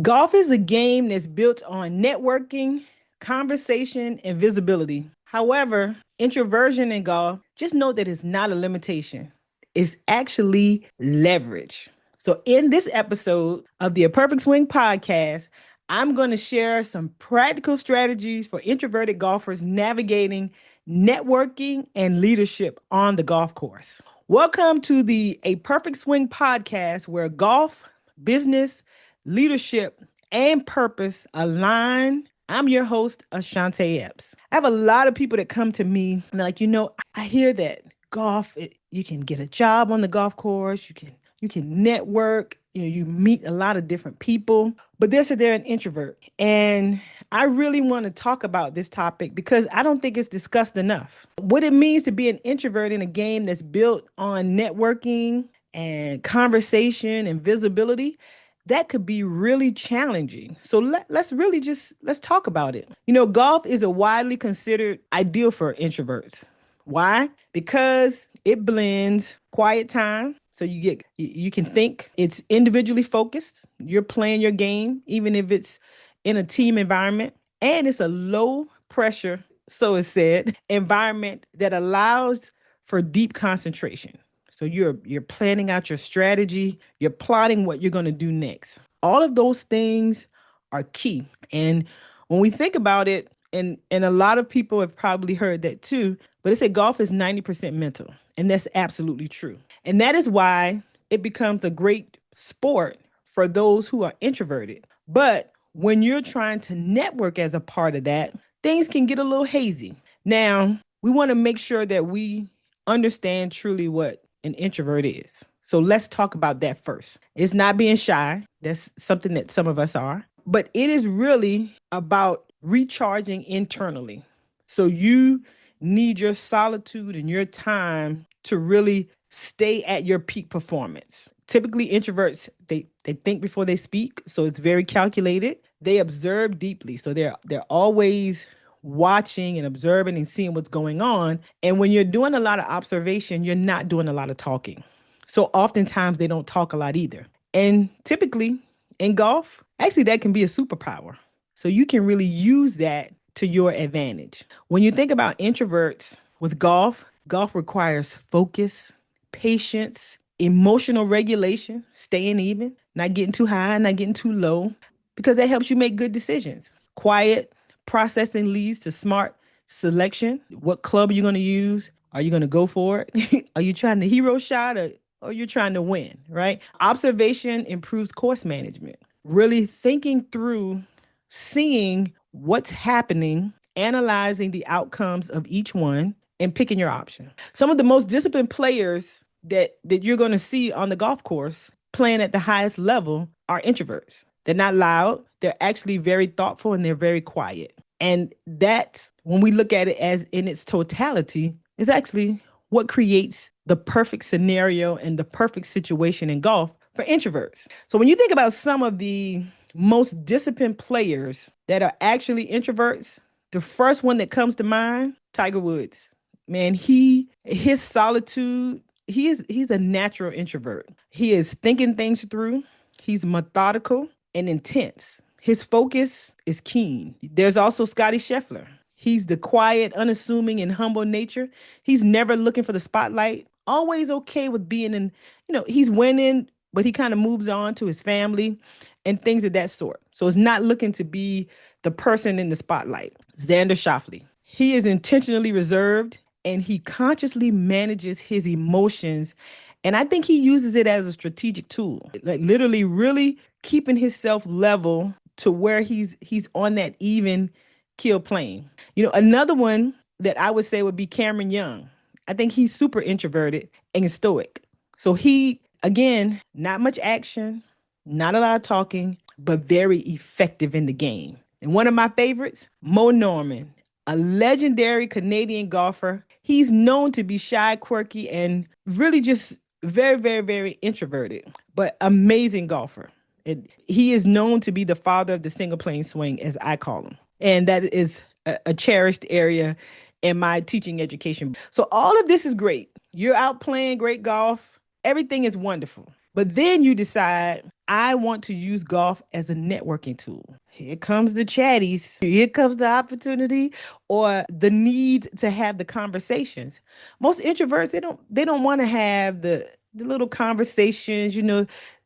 Golf is a game that's built on networking, conversation, and visibility. However, introversion in golf, just know that it's not a limitation. It's actually leverage. So, in this episode of the A Perfect Swing podcast, I'm going to share some practical strategies for introverted golfers navigating networking and leadership on the golf course. Welcome to the A Perfect Swing podcast, where golf, business, leadership, and purpose align. I'm your host, Ashaunta Epps. I have a lot of people that come to me and they're like, I hear that golf, you can get a job on the golf course, you can network, you meet a lot of different people, but they're an introvert. And I really want to talk about this topic because I don't think it's discussed enough. What it means to be an introvert in a game that's built on networking and conversation and visibility, that could be really challenging. So let's talk about it. Golf is a widely considered ideal for introverts. Why? Because it blends quiet time. So you can think. It's individually focused. You're playing your game, even if it's in a team environment. And it's a low pressure, so it's said, environment that allows for deep concentration. So you're planning out your strategy, you're plotting what you're going to do next. All of those things are key. And when we think about it, and a lot of people have probably heard that too, but they say golf is 90% mental. And that's absolutely true. And that is why it becomes a great sport for those who are introverted. But when you're trying to network as a part of that, things can get a little hazy. Now, we want to make sure that we understand truly what an introvert is. So let's talk about that first. It's not being shy. That's something that some of us are. But it is really about recharging internally. So you need your solitude and your time to really stay at your peak performance. Typically, introverts, they think before they speak. So it's very calculated. They observe deeply. So they're always watching and observing and seeing what's going on. And when you're doing a lot of observation, you're not doing a lot of talking. So oftentimes they don't talk a lot either. And typically in golf, actually that can be a superpower. So you can really use that to your advantage. When you think about introverts with golf, golf requires focus, patience, emotional regulation, staying even, not getting too high, not getting too low, because that helps you make good decisions. Quiet processing leads to smart selection. What club are you going to use? Are you going to go for it? Are you trying to hero shot or you're trying to win, right? Observation improves course management. Really thinking through, seeing what's happening, analyzing the outcomes of each one, and picking your option. Some of the most disciplined players that you're going to see on the golf course playing at the highest level are introverts. They're not loud. They're actually very thoughtful and they're very quiet. And that, when we look at it as in its totality, is actually what creates the perfect scenario and the perfect situation in golf for introverts. So when you think about some of the most disciplined players that are actually introverts, the first one that comes to mind, Tiger Woods. Man, his solitude, he's a natural introvert. He is thinking things through. He's methodical and intense. His focus is keen. There's also Scotty Scheffler. He's the quiet, unassuming, and humble nature. He's never looking for the spotlight, always okay with being in, he's winning, but he kind of moves on to his family and things of that sort. So it's not looking to be the person in the spotlight. Xander Schauffele. He is intentionally reserved and he consciously manages his emotions. And I think he uses it as a strategic tool, like literally really keeping himself level to where he's on that even keel plane. Another one that I would say would be Cameron Young. I think he's super introverted and stoic. So he, again, not much action, not a lot of talking, but very effective in the game. And one of my favorites, Mo Norman, a legendary Canadian golfer. He's known to be shy, quirky, and really just very, very, very introverted, but amazing golfer. And he is known to be the father of the single plane swing, as I call him. And that is a cherished area in my teaching education. So all of this is great. You're out playing great golf. Everything is wonderful. But then you decide, I want to use golf as a networking tool. Here comes the chatties. Here comes the opportunity or the need to have the conversations. Most introverts, they don't want to have the little conversations,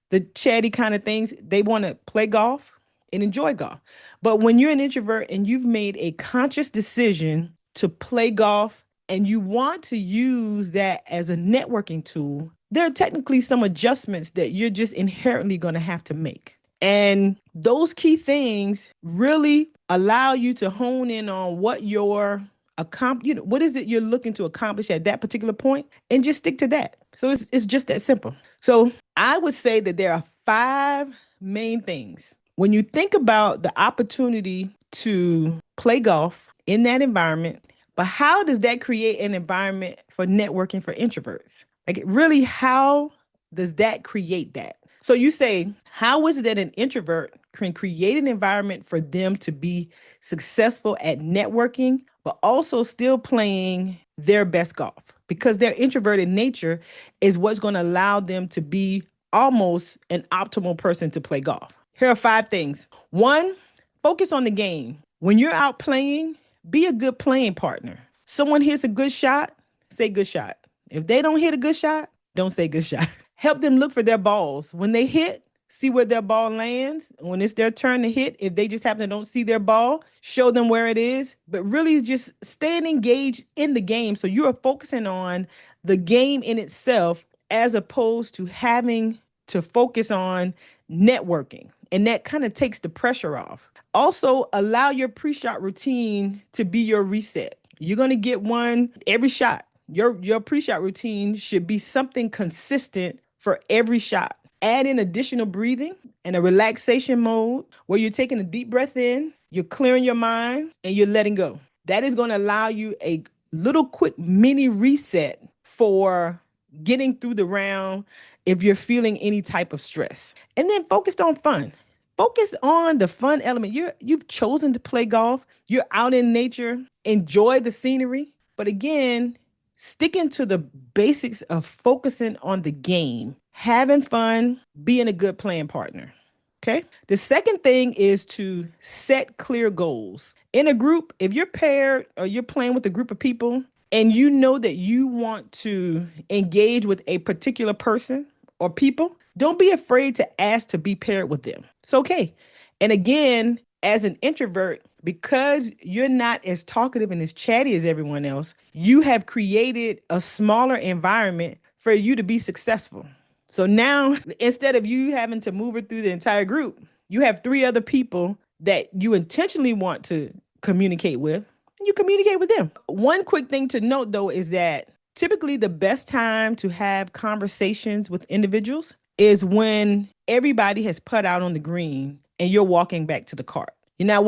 the chatty kind of things. They want to play golf and enjoy golf. But when you're an introvert and you've made a conscious decision to play golf and you want to use that as a networking tool, there are technically some adjustments that you're just inherently going to have to make. And those key things really allow you to hone in on what what is it you're looking to accomplish at that particular point, and just stick to that. So it's just that simple. So I would say that there are 5 main things. When you think about the opportunity to play golf in that environment, but how does that create an environment for networking for introverts? Like, really, how does that create that? So you say, how is it that an introvert can create an environment for them to be successful at networking, but also still playing their best golf? Because their introverted nature is what's going to allow them to be almost an optimal person to play golf. Here are 5 things. 1, focus on the game. When you're out playing, be a good playing partner. Someone hits a good shot, say good shot. If they don't hit a good shot, don't say good shot. Help them look for their balls. When they hit, see where their ball lands. When it's their turn to hit, if they just happen to don't see their ball, show them where it is. But really just staying engaged in the game. So you are focusing on the game in itself as opposed to having to focus on networking. And that kind of takes the pressure off. Also, allow your pre-shot routine to be your reset. You're going to get one every shot. Your pre-shot routine should be something consistent for every shot. Add in additional breathing and a relaxation mode where you're taking a deep breath in, you're clearing your mind, and you're letting go. That is going to allow you a little quick mini reset for getting through the round if you're feeling any type of stress. And then focused on fun. Focus on the fun element. You've chosen to play golf. You're out in nature. Enjoy the scenery. But again, sticking to the basics of focusing on the game, having fun, being a good playing partner. Okay. The second thing is to set clear goals. In a group, if you're paired or you're playing with a group of people and you know that you want to engage with a particular person or people, don't be afraid to ask to be paired with them. It's okay. And again, as an introvert, because you're not as talkative and as chatty as everyone else, you have created a smaller environment for you to be successful. So now, instead of you having to move it through the entire group, you have 3 other people that you intentionally want to communicate with, and you communicate with them. One quick thing to note, though, is that typically the best time to have conversations with individuals is when everybody has put out on the green and you're walking back to the cart. You're not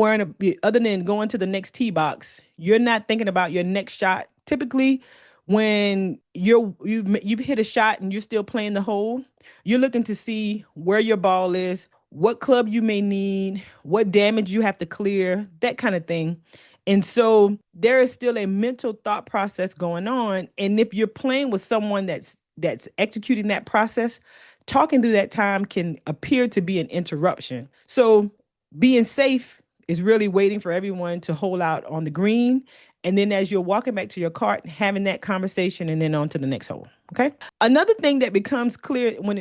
other than going to the next tee box, you're not thinking about your next shot. Typically, when you've hit a shot and you're still playing the hole, you're looking to see where your ball is, what club you may need, what damage you have to clear, that kind of thing. And so there is still a mental thought process going on. And if you're playing with someone that's executing that process, talking through that time can appear to be an interruption. So being safe is really waiting for everyone to hold out on the green. And then as you're walking back to your cart, having that conversation and then on to the next hole. Okay. Another thing that becomes clear when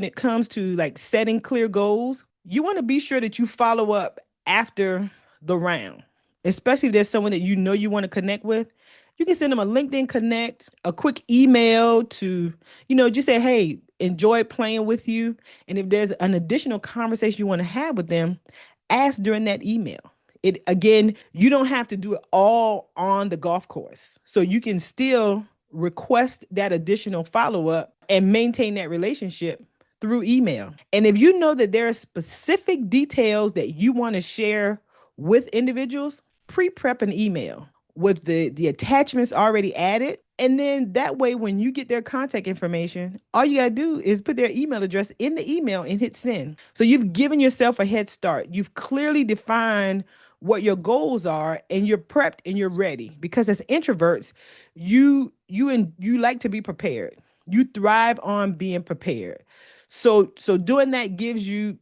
it comes to like setting clear goals, you want to be sure that you follow up after the round, especially if there's someone that you know you want to connect with. You can send them a LinkedIn connect, a quick email to, just say, hey, enjoy playing with you. And if there's an additional conversation you want to have with them, ask during that email. Again, you don't have to do it all on the golf course. So you can still request that additional follow-up and maintain that relationship through email. And if you know that there are specific details that you want to share with individuals, pre-prep an email with the attachments already added. And then that way, when you get their contact information, all you got to do is put their email address in the email and hit send. So you've given yourself a head start. You've clearly defined what your goals are, and you're prepped and you're ready. Because as introverts, you like to be prepared. You thrive on being prepared. So doing that gives you,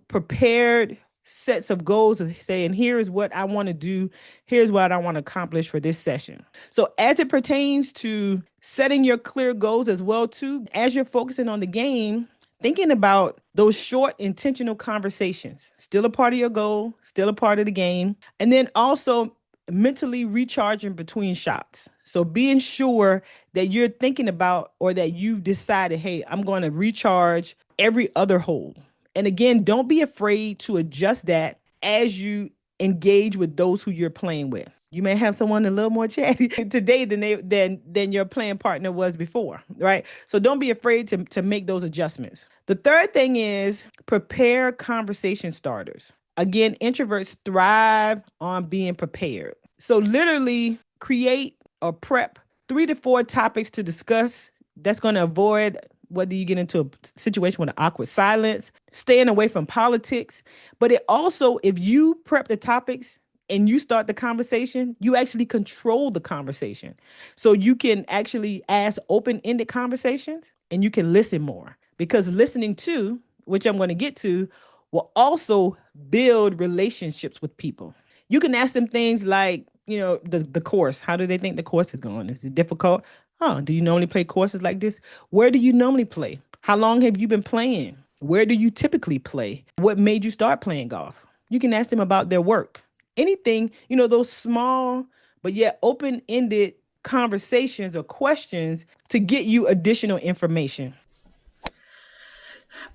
prepared sets of goals of saying, here is what I want to do. Here's what I want to accomplish for this session. So as it pertains to setting your clear goals as well, too, as you're focusing on the game, thinking about those short intentional conversations, still a part of your goal, still a part of the game. And then also mentally recharging between shots. So being sure that you're thinking about, or that you've decided, hey, I'm going to recharge every other hole. And again, don't be afraid to adjust that as you engage with those who you're playing with. You may have someone a little more chatty today than your playing partner was before, right? So don't be afraid to make those adjustments. The third thing is prepare conversation starters. Again, introverts thrive on being prepared. So literally create or prep 3 to 4 topics to discuss. That's going to avoid whether you get into a situation with an awkward silence, staying away from politics. But it also, if you prep the topics and you start the conversation, you actually control the conversation. So you can actually ask open-ended conversations and you can listen more, because listening to, which I'm going to get to, will also build relationships with people. You can ask them things like, the course. How do they think the course is going? Is it difficult? Oh, do you normally play courses like this? Where do you normally play? How long have you been playing? Where do you typically play? What made you start playing golf? You can ask them about their work. Anything, those small but yet open-ended conversations or questions to get you additional information.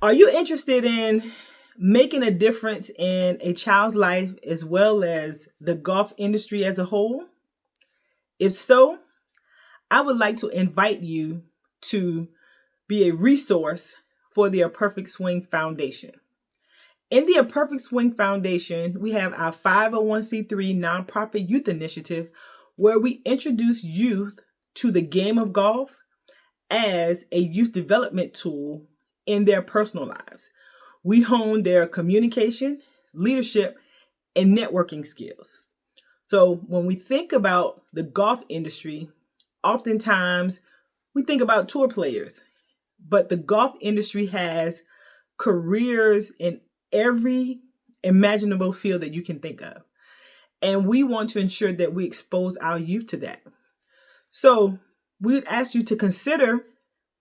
Are you interested in making a difference in a child's life as well as the golf industry as a whole? If so, I would like to invite you to be a resource for the A Perfect Swing Foundation. In the A Perfect Swing Foundation, we have our 501c3 nonprofit youth initiative where we introduce youth to the game of golf as a youth development tool in their personal lives. We hone their communication, leadership, and networking skills. So when we think about the golf industry, oftentimes we think about tour players, but the golf industry has careers in every imaginable field that you can think of. And we want to ensure that we expose our youth to that. So we would ask you to consider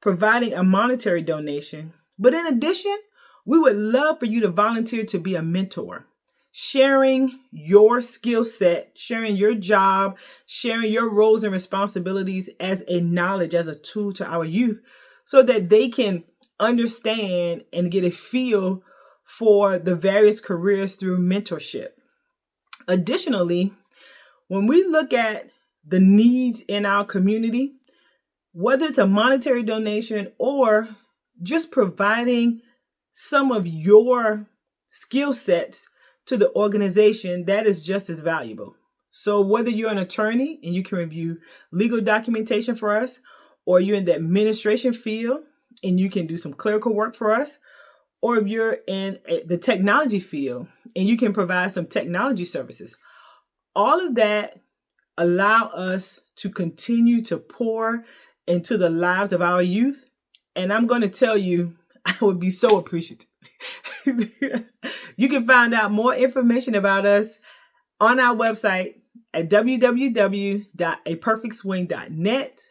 providing a monetary donation. But in addition, we would love for you to volunteer to be a mentor, sharing your skill set, sharing your job, sharing your roles and responsibilities as a knowledge, as a tool to our youth, so that they can understand and get a feel for the various careers through mentorship. Additionally, when we look at the needs in our community, whether it's a monetary donation or just providing some of your skill sets to the organization, that is just as valuable. So whether you're an attorney and you can review legal documentation for us, or you're in the administration field and you can do some clerical work for us, or if you're in the technology field and you can provide some technology services, all of that allow us to continue to pour into the lives of our youth. And I'm going to tell you, I would be so appreciative. You can find out more information about us on our website at www.aperfectswing.net.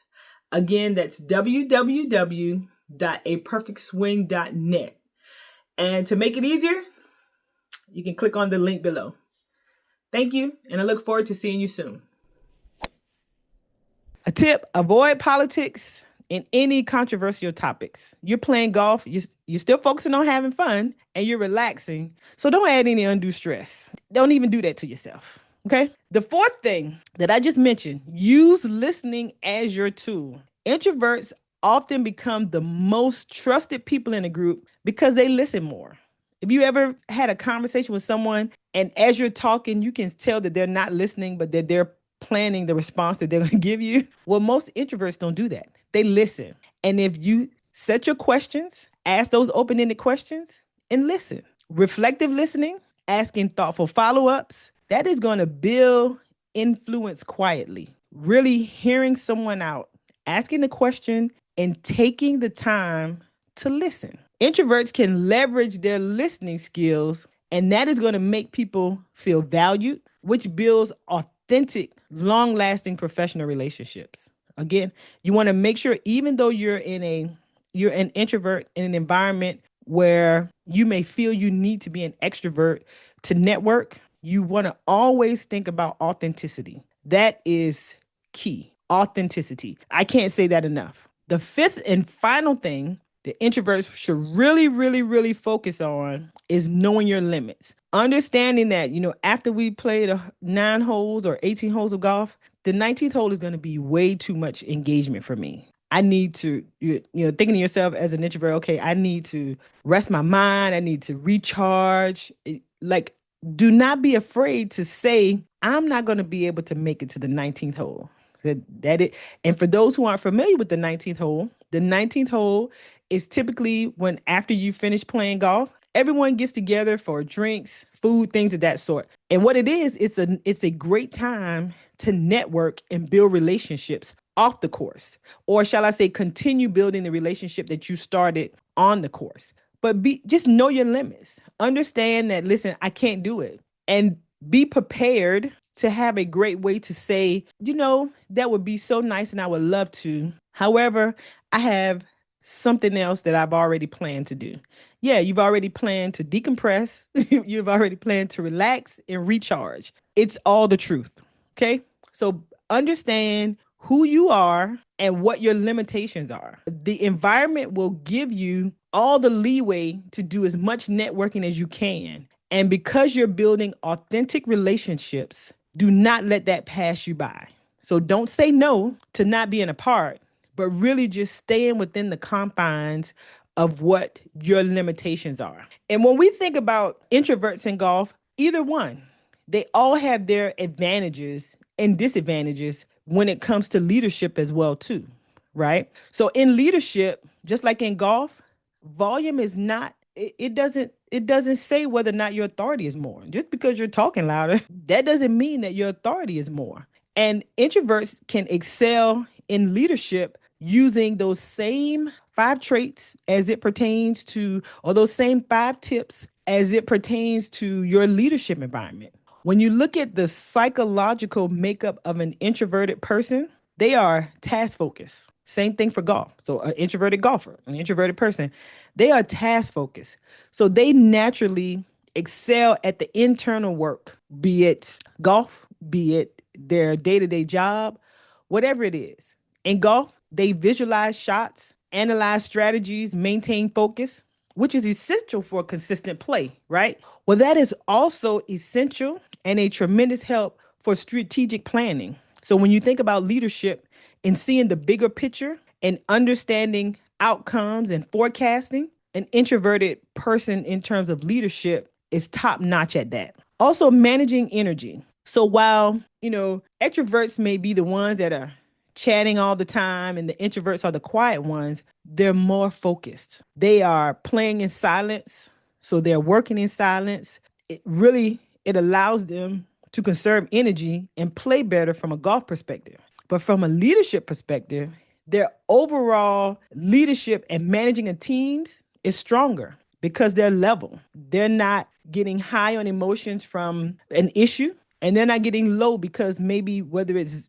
Again, that's www.aperfectswing.net. And to make it easier, you can click on the link below. Thank you, and I look forward to seeing you soon. A tip: avoid politics in any controversial topics. You're playing golf, you're still focusing on having fun, and you're relaxing. So don't add any undue stress. Don't even do that to yourself. Okay? The fourth thing that I just mentioned, use listening as your tool. Introverts often become the most trusted people in a group because they listen more. If you ever had a conversation with someone and as you're talking, you can tell that they're not listening, but that they're planning the response that they're going to give you. Well, most introverts don't do that. They listen. And if you set your questions, ask those open-ended questions and listen. Reflective listening, asking thoughtful follow-ups, that is going to build influence quietly. Really hearing someone out, asking the question and taking the time to listen. Introverts can leverage their listening skills, and that is going to make people feel valued, which builds authentic, long lasting professional relationships. Again, you want to make sure, even though you're an introvert in an environment where you may feel you need to be an extrovert to network, you want to always think about authenticity. That is key. Authenticity. I can't say that enough. The fifth and final thing the introverts should really, really, really focus on is knowing your limits. Understanding that, after we play the 9 holes or 18 holes of golf, the 19th hole is going to be way too much engagement for me. I need to, thinking to yourself as an introvert, okay, I need to rest my mind. I need to recharge. Like, do not be afraid to say, I'm not going to be able to make it to the 19th hole. And for those who aren't familiar with the 19th hole is typically when after you finish playing golf, everyone gets together for drinks, food, things of that sort. And what it is, it's a great time to network and build relationships off the course. Or shall I say, continue building the relationship that you started on the course. But just know your limits. Understand that, listen, I can't do it. And be prepared to have a great way to say, that would be so nice and I would love to. However, I have something else that I've already planned to do. Yeah, you've already planned to decompress. You've already planned to relax and recharge. It's all the truth. Okay. So understand who you are and what your limitations are. The environment will give you all the leeway to do as much networking as you can. And because you're building authentic relationships, do not let that pass you by. So don't say no to not being a part, but really just staying within the confines of what your limitations are. And when we think about introverts in golf, either one, they all have their advantages and disadvantages when it comes to leadership as well too, right? So in leadership, just like in golf, volume is not, it doesn't say whether or not your authority is more. Just because you're talking louder, that doesn't mean that your authority is more. And introverts can excel in leadership using those same 5 traits as it pertains to, or those same 5 tips as it pertains to your leadership environment. When you look at the psychological makeup of an introverted person, they are task focused. Same thing for golf. So an introverted golfer, an introverted person, they are task focused. So they naturally excel at the internal work, be it golf, be it their day-to-day job, whatever it is. In golf, they visualize shots, analyze strategies, maintain focus, which is essential for consistent play, right? Well, that is also essential and a tremendous help for strategic planning. So when you think about leadership and seeing the bigger picture and understanding outcomes and forecasting, an introverted person in terms of leadership is top notch at that. Also, managing energy. So while, extroverts may be the ones that are chatting all the time and the introverts are the quiet ones, they're more focused. They are playing in silence. So they're working in silence. It allows them to conserve energy and play better from a golf perspective. But from a leadership perspective, their overall leadership and managing a teams is stronger because they're level. They're not getting high on emotions from an issue, and they're not getting low because maybe whether it's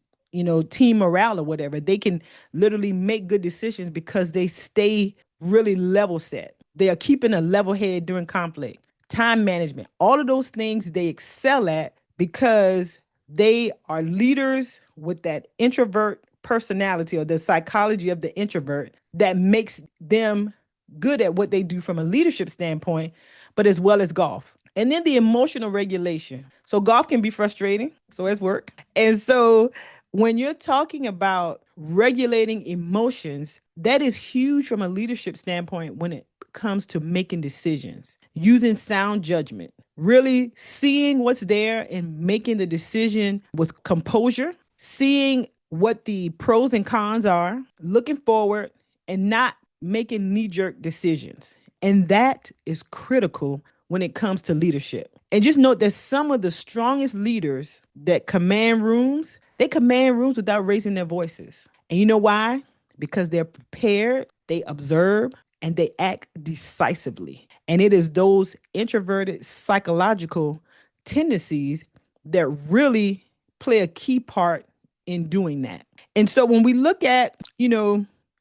team morale or whatever, they can literally make good decisions because they stay really level set. They are keeping a level head during conflict, time management, all of those things they excel at because they are leaders with that introvert personality or the psychology of the introvert that makes them good at what they do from a leadership standpoint, but as well as golf. And then the emotional regulation. So golf can be frustrating, so it's work. And so when you're talking about regulating emotions, that is huge from a leadership standpoint when it comes to making decisions, using sound judgment, really seeing what's there and making the decision with composure, seeing what the pros and cons are, looking forward, and not making knee-jerk decisions. And that is critical when it comes to leadership. And just note that some of the strongest leaders that command rooms, they command rooms without raising their voices. And you know why? Because they're prepared, they observe, and they act decisively. And it is those introverted psychological tendencies that really play a key part in doing that. And so when we look at,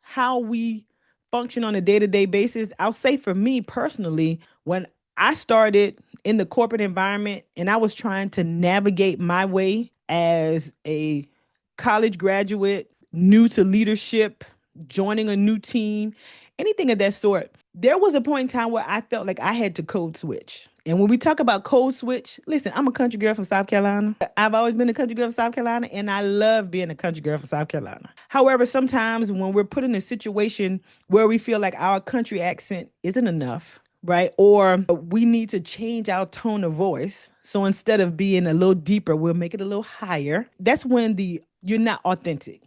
how we function on a day-to-day basis, I'll say for me personally, when I started in the corporate environment and I was trying to navigate my way as a college graduate, new to leadership, joining a new team, anything of that sort, there was a point in time where I felt like I had to code switch. And when we talk about code switch, listen, I'm a country girl from South Carolina. I've always been a country girl from South Carolina, and I love being a country girl from South Carolina. However, sometimes when we're put in a situation where we feel like our country accent isn't enough, right? Or we need to change our tone of voice. So instead of being a little deeper, we'll make it a little higher. That's when you're not authentic.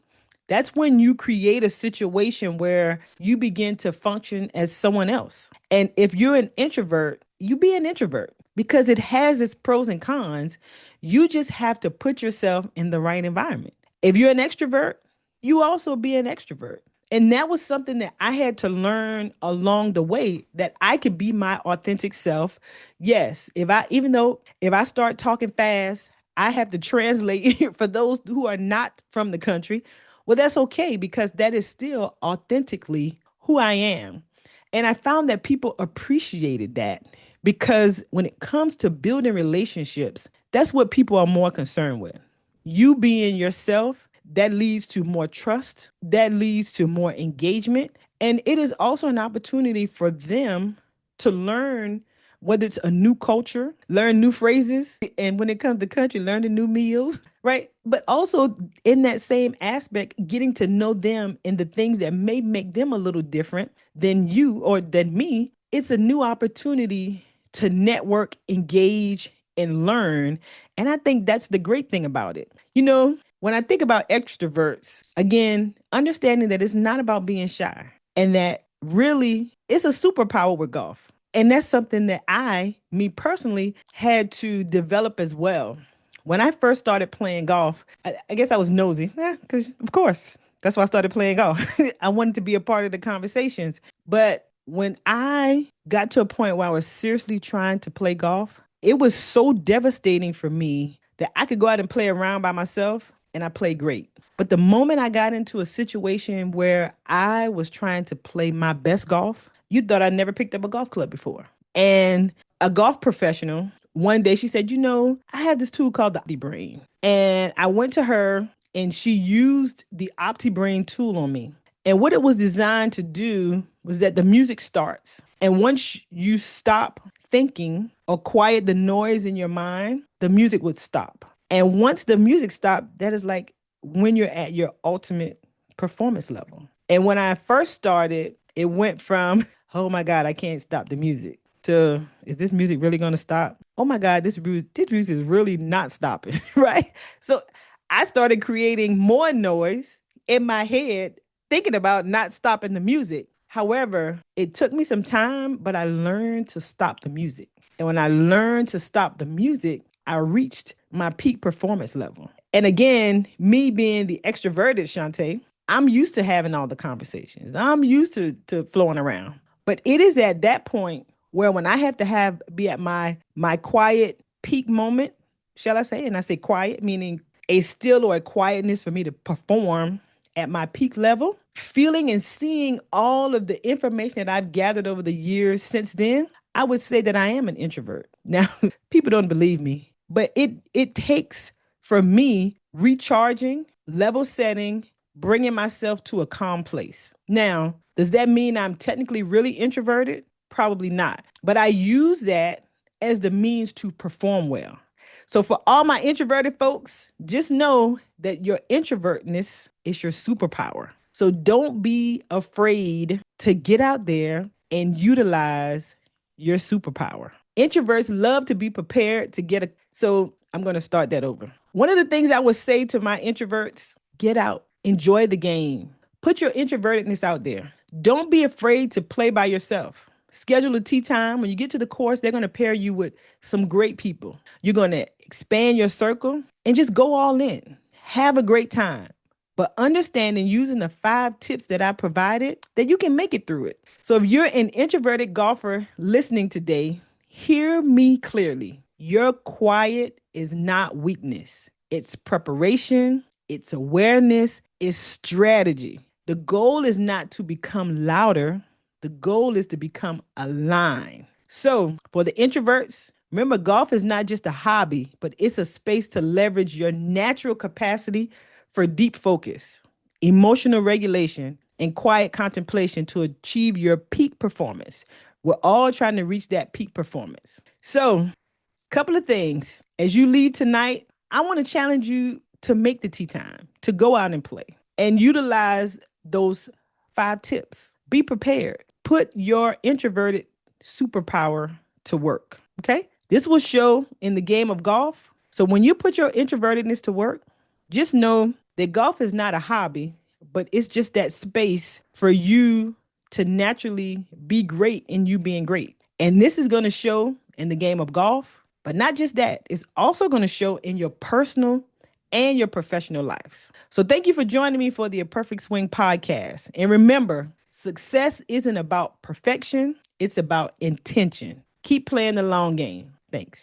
That's when you create a situation where you begin to function as someone else. And if you're an introvert, you be an introvert because it has its pros and cons. You just have to put yourself in the right environment. If you're an extrovert, you also be an extrovert. And that was something that I had to learn along the way, that I could be my authentic self. Yes, if I start talking fast, I have to translate for those who are not from the country. Well, that's okay because that is still authentically who I am. And I found that people appreciated that because when it comes to building relationships, that's what people are more concerned with. You being yourself, that leads to more trust, that leads to more engagement. And it is also an opportunity for them to learn, whether it's a new culture, learn new phrases, and when it comes to country, learn the new meals, right? But also in that same aspect, getting to know them and the things that may make them a little different than you or than me. It's a new opportunity to network, engage, and learn. And I think that's the great thing about it. When I think about extroverts, again, understanding that it's not about being shy and that really it's a superpower with golf. And that's something that me personally, had to develop as well. When I first started playing golf, I guess I was nosy, because of course, that's why I started playing golf. I wanted to be a part of the conversations. But when I got to a point where I was seriously trying to play golf, it was so devastating for me that I could go out and play around by myself and I played great. But the moment I got into a situation where I was trying to play my best golf, you thought I'd never picked up a golf club before. And a golf professional, one day she said, I have this tool called the OptiBrain. And I went to her and she used the OptiBrain tool on me. And what it was designed to do was that the music starts. And once you stop thinking or quiet the noise in your mind, the music would stop. And once the music stopped, that is like when you're at your ultimate performance level. And when I first started, it went from, oh my God, I can't stop the music, to, is this music really going to stop? Oh my God, this music is really not stopping, right? So I started creating more noise in my head, thinking about not stopping the music. However, it took me some time, but I learned to stop the music. And when I learned to stop the music, I reached my peak performance level. And again, me being the extroverted Shantae, I'm used to having all the conversations. I'm used to flowing around. But it is at that point where when I have to be at my quiet peak moment, shall I say, and I say quiet, meaning a still or a quietness for me to perform at my peak level, feeling and seeing all of the information that I've gathered over the years since then, I would say that I am an introvert. Now, people don't believe me, but it takes, for me, recharging, level setting, bringing myself to a calm place. Now, does that mean I'm technically really introverted? Probably not. But I use that as the means to perform well. So for all my introverted folks, just know that your introvertness is your superpower. So don't be afraid to get out there and utilize your superpower. Introverts love to be prepared to so I'm going to start that over. One of the things I would say to my introverts, get out, enjoy the game, put your introvertedness out there. Don't be afraid to play by yourself. Schedule a tea time. When you get to the course, they're going to pair you with some great people. You're going to expand your circle and just go all in. Have a great time, but understand and using the 5 tips that I provided that you can make it through it. So if you're an introverted golfer listening today, hear me clearly. Your quiet is not weakness. It's preparation, it's awareness, it's strategy. The goal is not to become louder. The goal is to become aligned. So for the introverts, remember, golf is not just a hobby, but it's a space to leverage your natural capacity for deep focus, emotional regulation, and quiet contemplation to achieve your peak performance. We're all trying to reach that peak performance. So, couple of things. As you leave tonight, I want to challenge you to make the tee time, to go out and play and utilize those 5 tips. Be prepared. Put your introverted superpower to work. Okay? This will show in the game of golf. So when you put your introvertedness to work, just know that golf is not a hobby, but it's just that space for you to naturally be great in you being great. And this is going to show in the game of golf, but not just that, it's also going to show in your personal and your professional lives. So thank you for joining me for the A Perfect Swing podcast. And remember, success isn't about perfection, it's about intention. Keep playing the long game. Thanks.